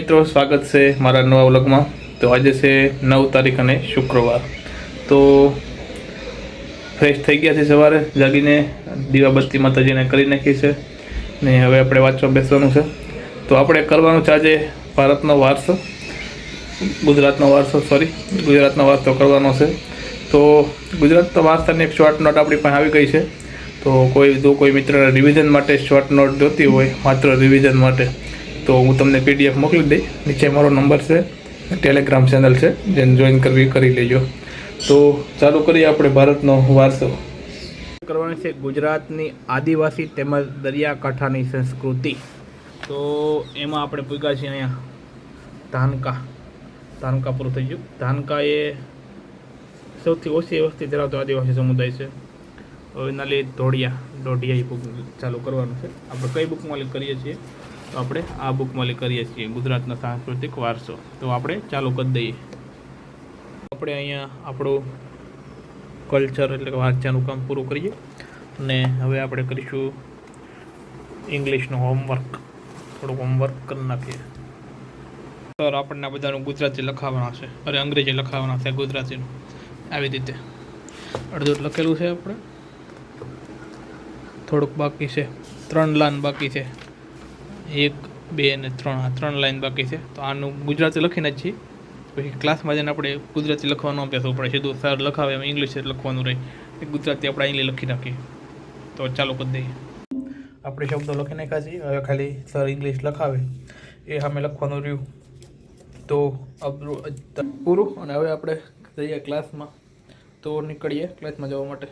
મિત્રો સ્વાગત છે મારા નવા વ્લોગમાં। તો આજે છે 9 તારીખ અને શુક્રવાર। તો ફ્રેશ થઈ ગયા છે, સવારે જાગીને દીવાબત્તી માતાજીને કરી નાખી છે ને હવે આપણે વાંચવા બેસવાનું છે। તો આપણે કરવાનું છે આજે ભારતનો વારસો, ગુજરાતનો વારસો કરવાનો છે। તો ગુજરાતના વારસાની એક શોર્ટ નોટ આપણી પાસે આવી ગઈ છે। તો કોઈ મિત્રને રિવિઝન માટે શોર્ટ નોટ જોતી હોય, માત્ર રિવિઝન માટે, તો હું તમને PDF મોકલી દઈ। નીચે મારો નંબર છે, ટેલિગ્રામ ચેનલ છે, જેને જોઈન કરવી કરી લેજો। તો ચાલુ કરીએ આપણે ભારતનો વારસો કરવાની છે ગુજરાતની આદિવાસી તેમજ દરિયાકાંઠાની સંસ્કૃતિ। તો એમાં આપણે પૂગ્યા છીએ અહીંયા ધાનકા પૂરું થઈ ગયું। ધાનકા એ સૌથી ઓછી વસ્તી ધરાવતો આદિવાસી સમુદાય છે। હવે નાલી દોઢિયા બુક ચાલુ કરવાનું છે। આપણે કઈ બુકમાં કરીએ છીએ? તો આપણે આ બુકમાં કરીએ છીએ ગુજરાતનો સાંસ્કૃતિક વારસો। તો આપણે ચાલુ કરી દઈએ। આપણે અહીંયા આપણું કલ્ચર એટલે કે વાંચવાનું કામ પૂરું કરીએ અને હવે આપણે કરીશું ઇંગ્લિશનું હોમવર્ક, થોડુંક હોમવર્ક કરી નાખીએ। સર આપણને બધાનું ગુજરાતી લખાવવાના છે, અંગ્રેજી લખાવવાના છે, ગુજરાતીનું આવી રીતે અડધું લખેલું છે। આપણે થોડુંક બાકી છે, 3 લાઈન બાકી છે, 1, 2 અને 3 લાઈન બાકી છે। તો આનું ગુજરાતી લખીને જ છીએ, પછી ક્લાસમાં જઈને આપણે ગુજરાતી લખવાનું બેસવું પડે। સીધું સર લખાવે એમ ઇંગ્લિશ લખવાનું રહે, ગુજરાતી આપણે અહીં લખી નાખીએ। તો ચાલુ કરી દઈએ। આપણે શબ્દો લખી નાખ્યા છીએ, હવે ખાલી સર ઇંગ્લિશ લખાવે એ સામે લખવાનું રહ્યું। તો પૂરું, અને હવે આપણે જઈએ ક્લાસમાં। તો નીકળીએ ક્લાસમાં જવા માટે।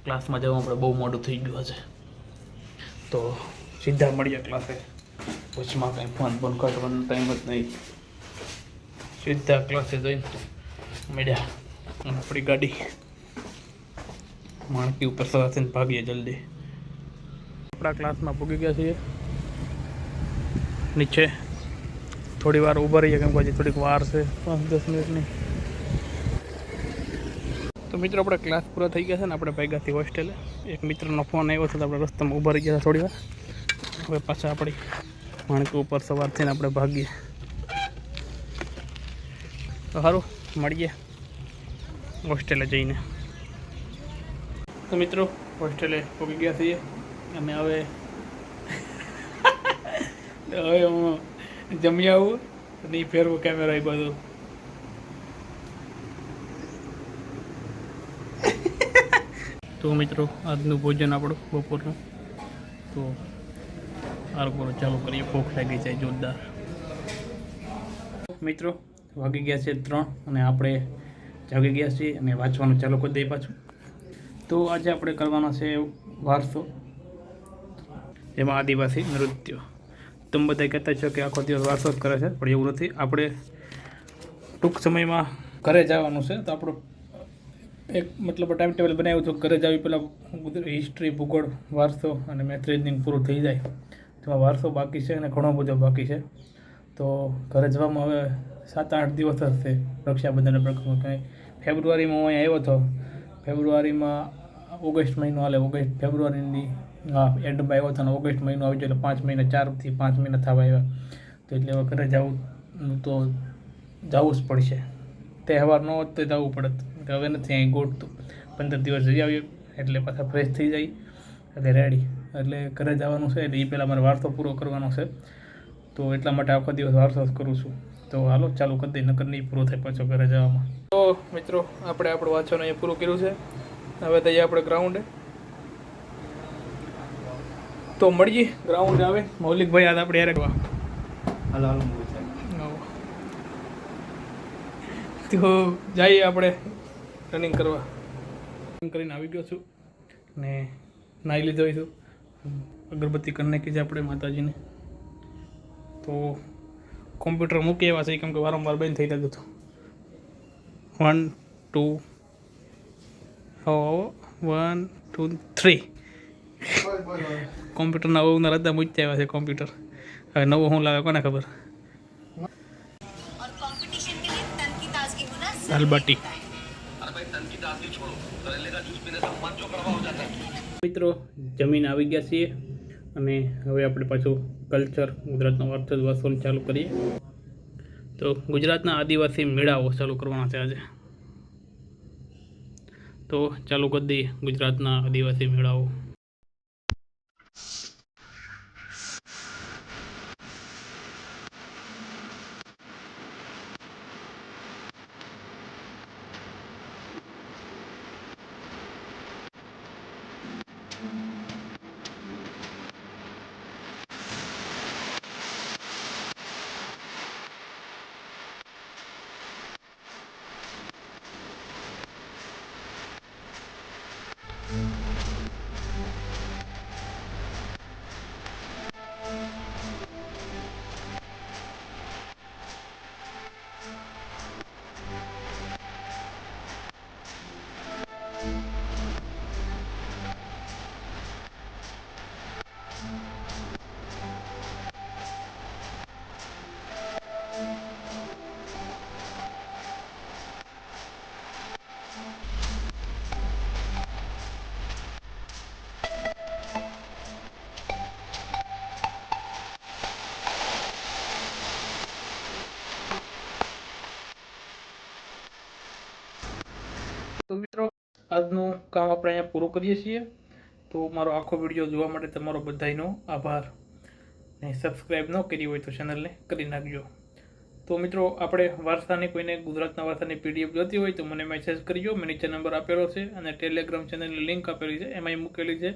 ક્લાસમાં જવા આપણે બહુ મોડું થઈ ગયું છે, તો સીધા મળીએ ક્લાસે। વચમાં કંઈ ફોન કાઢવાનો ટાઈમ જ નહીં, સીધા ક્લાસે જઈને મળ્યા। આપણી ગાડી માણકી ઉપર સવાર થઈને ભાગીએ જલ્દી। આપણા ક્લાસમાં પૂગી ગયા છીએ। નીચે થોડી વાર ઊભા રહીએ, કેમ કે હજી થોડીક વાર છે, 5-10 મિનિટની। તો મિત્રો આપણે ક્લાસ પૂરા થઈ ગયા છે ને આપણે ભાગ્યાથી હોસ્ટેલે। એક મિત્રનો ફોન આવ્યો છે, તો આપણે રસ્તામાં ઊભા રહી ગયા થોડી વાર। હવે પાછા આપણી માણકી ઉપર સવાર થઈને આપણે ભાગીએ। તો સારું, મળીએ હોસ્ટેલે જઈને। તો મિત્રો હોસ્ટેલે પહોંચી ગયા છીએ અને હવે હું જમી આવું, નહીં ફેરવું કેમેરા એ બધું। તો મિત્રો આજનું ભોજન આપણું બપોરનું તો સારું ચાલુ કરીએ, ભૂખ લાગી જાય જોરદાર। મિત્રો વાગી ગયા છે 3 અને આપણે જાગી ગયા છીએ અને વાંચવાનું ચાલુ કરી દઈએ પાછું। તો આજે આપણે કરવાના છે વારસો, જેમાં આદિવાસી નૃત્ય। તમે બધા કહેતા છો કે આખો દિવસ વારસો જ કરે છે, પણ એવું નથી। આપણે ટૂંક સમયમાં ઘરે જવાનું છે, તો આપણું એક ટાઈમ ટેબલ બનાવ્યું હતું। ઘરે જાવી પહેલાં હિસ્ટ્રી, ભૂગોળ, વારસો અને મેથ રીઝનિંગ પૂરું થઈ જાય। તેમાં વારસો બાકી છે અને ઘણો બધો બાકી છે। તો ઘરે જવામાં હવે 7-8 દિવસ જ છે રક્ષાબંધન પ્રસંગ। કંઈ ફેબ્રુઆરીમાં હું અહીંયા આવ્યો હતો, ફેબ્રુઆરીમાં ઓગસ્ટ મહિનો હાલે, ફેબ્રુઆરીની એન્ડમાં આવ્યો હતો અને ઓગસ્ટ મહિનો આવી ગયો, એટલે 5 મહિના, 4 થી 5 મહિના થવા આવ્યા। તો એટલે હવે ઘરે જવું તો જવું જ પડશે। તહેવાર ન હોત તો જવું પડત, હવે નથી અહીં ગોઠતું। 15 દિવસ જઈ આવીએ એટલે પાછા ફ્રેશ થઈ જાય એટલે રેડી, એટલે ઘરે જવાનું છે। એટલે એ પહેલાં મારે વારસો પૂરો કરવાનો છે, તો એટલા માટે આખો દિવસ વારસો જ કરું છું। તો હાલો ચાલુ કરી દઈએ, નકર નહીં પૂરો થાય પાછો ઘરે જવામાં। તો મિત્રો આપણે આપણું વાંચવાનું અહીંયા પૂરું કર્યું છે, હવે જઈએ આપણે ગ્રાઉન્ડે। તો મળીએ ગ્રાઉન્ડ આવે મૌલિકભાઈ, આજ આપણે યાર તો જઈએ આપણે રનિંગ કરવા। રનિંગ કરીને આવી ગયો છું ને નાહી લીધો છું, અગરબત્તી કરી નાખી છે આપણે માતાજીને। તો કોમ્પ્યુટર મૂકી એવા છે, કેમ કે વારંવાર બંધ થઈ જતું હતું। 1 2 1 2 3 કોમ્પ્યુટરના ઓવરના હતા મૂકતા આવ્યા છે કોમ્પ્યુટર। હવે નવો શું લાવે કોને ખબર। દાલબાટી મિત્રો જમીન આવી ગયા છીએ અને હવે આપણે પાછું કલ્ચર ગુજરાતનો વારસો વાંચવાનું ચાલુ કરીએ. તો ગુજરાતના આદિવાસી મેળાઓ ચાલુ કરવાના છે આજે. તો ચાલુ કરી દઈએ ગુજરાતના આદિવાસી મેળાઓ. તો મિત્રો આજનું કામ આપણે અહીંયા પૂરું કરીએ છીએ. તો મારો આખો વિડીયો જોવા માટે તમારો બધાનો આભાર. ને સબસ્ક્રાઈબ ન કરી હોય તો ચેનલને કરી નાખજો. તો મિત્રો આપણે વારસાની કોઈને ગુજરાતના વારસાની PDF જોતી હોય તો મને મેસેજ કરજો. મેં નીચે નંબર આપેલો છે અને ટેલિગ્રામ ચેનલની લિંક આપેલી છે એમાંય મૂકેલી છે.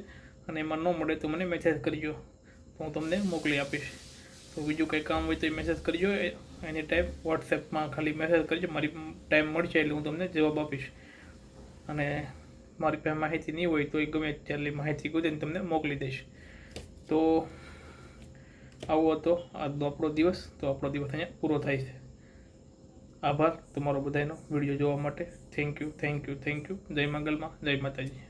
અને એમાં ન મળે તો મને મેસેજ કરજો, તો હું તમને મોકલી આપીશ. તો બીજું કંઈ કામ હોય તો એ મેસેજ કરજો. એની ટાઈમ વોટ્સએપમાં ખાલી મેસેજ કરજો. મારી ટાઈમ મળશે એટલે હું તમને જવાબ આપીશ. અને મારી પાસે માહિતી નહીં હોય તો એ ગમે ત્યારે માહિતી ગોતીને તમને મોકલી દઈશ. તો આવો હતો આજનો આપણો દિવસ. તો આપણો દિવસ અહીંયા પૂરો થાય છે. આભાર તમારો બધાનો વિડીયો જોવા માટે. Thank you. જય મંગલમાં, જય માતાજી.